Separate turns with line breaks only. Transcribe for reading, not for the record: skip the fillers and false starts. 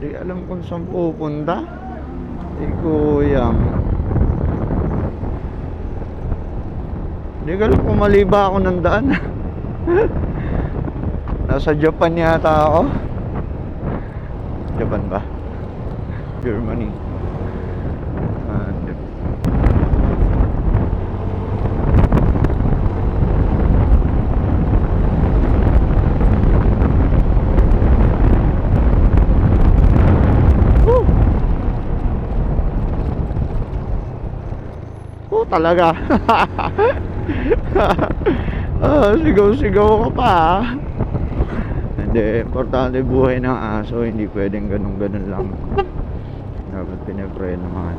Di alam kung saan pupunta. Kuyang. Di ko alam kung mali ba ako ng daan. Nasa Japan yata ako. Japan ba? Germany. Talaga. Sigaw-sigaw ka pa. Hindi, importante buhay ng aso. Hindi pwedeng ganun-ganun lang. Dapat pinaprenohan.